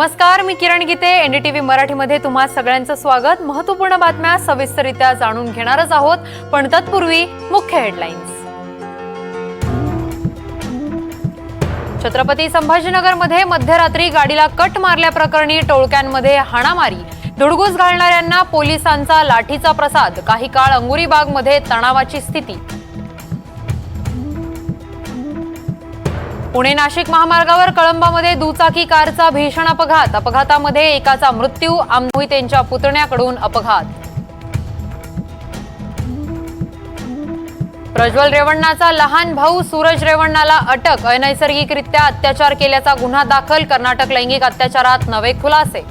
नमस्कार, मी किरण गीते. एनडीटीव्ही मराठीमध्ये तुम्हा सगळ्यांचं स्वागत. महत्त्वपूर्ण बातम्या सविस्तररित्या जाणून घेणारच आहोत, पण तत्पूर्वी मुख्य हेडलाईन्स. छत्रपती संभाजीनगरमध्ये मध्यरात्री गाडीला कट मारल्याप्रकरणी टोळक्यांमध्ये हाणामारी. धुडगूस घालणाऱ्यांना पोलिसांचा लाठीचा प्रसाद. काही काळ अंगुरी बागमध्ये तणावाची स्थिती. पुणे नाशिक महामार्गावर कळंबामध्ये दुचाकी कारचा भीषण अपघात. अपघातामध्ये एकाचा मृत्यू, मोहितेंच्या पुतण्याकडून अपघात. प्रज्वल रेवण्णाचा लहान भाऊ सूरज रेवण्णाला अटक. अनैसर्गिकरित्या अत्याचार केल्याचा गुन्हा दाखल. कर्नाटक लैंगिक अत्याचारात नवे खुलासे.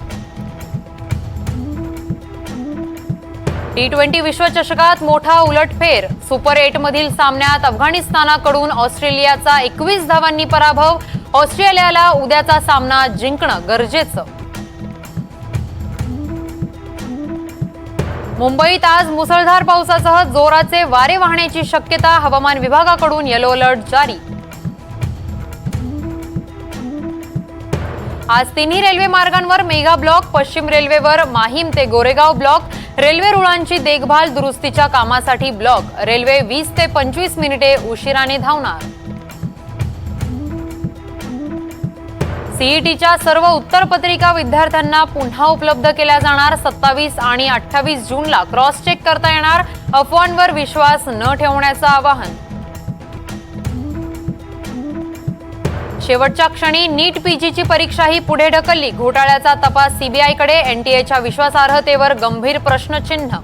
T20 विश्वचषकात मोठा उलटफेर. सुपर 8 मधील सामन्यात अफगाणिस्तानाकडून ऑस्ट्रेलियाचा 21 धावांनी पराभव. ऑस्ट्रेलियाला उद्याचा सामना जिंकणं गरजेचं. मुंबईत आज मुसळधार पावसासह जोराचे वारे वाहण्याची शक्यता. हवामान विभागाकडून येलो अलर्ट जारी. आज तिन्ही रेल्वे मार्गांवर मेगा ब्लॉक. पश्चिम रेल्वेवर माहीम ते गोरेगाव ब्लॉक. रेल्वे रुळांची देखभाल दुरुस्तीच्या कामासाठी ब्लॉक. रेल्वे 20 ते 25 मिनिटे उशिराने धावणार. सीईटीच्या सर्व उत्तरपत्रिका विद्यार्थ्यांना पुन्हा उपलब्ध केल्या जाणार. 27 आणि 28 जूनला क्रॉस चेक करता येणार. अफवांवर विश्वास न ठेवण्याचं आवाहन. शेवटच्या क्षणी नीट पीजीची परीक्षाही पुढे ढकलली. घोटाळ्याचा तपास सीबीआयकडे. एनटीएच्या विश्वासार्हतेवर गंभीर प्रश्नचिन्ह.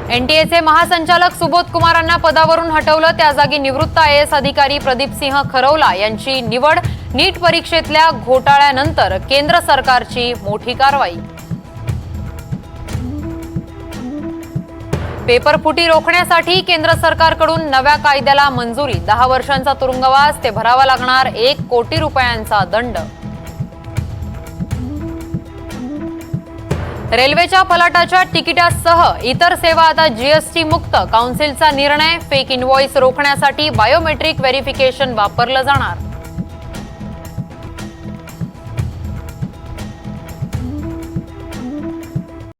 एनटीएचे महासंचालक सुबोध कुमारांना पदावरून हटवलं. त्या जागी निवृत्त आयएएस अधिकारी प्रदीप सिंह खरवला यांची निवड. नीट परीक्षेतल्या घोटाळ्यानंतर केंद्र सरकारची मोठी कारवाई. पेपरफुटी रोखण्यासाठी केंद्र सरकारकडून नव्या कायद्याला मंजुरी. 10 वर्षांचा तुरुंगवास ते भरावा लागणार 1 कोटी रुपयांचा दंड. रेल्वेच्या फलाटाच्या तिकिटासह इतर सेवा आता जीएसटी मुक्त. काउन्सिलचा निर्णय. फेक इनव्हॉइस रोखण्यासाठी बायोमेट्रिक व्हेरिफिकेशन वापरलं जाणार.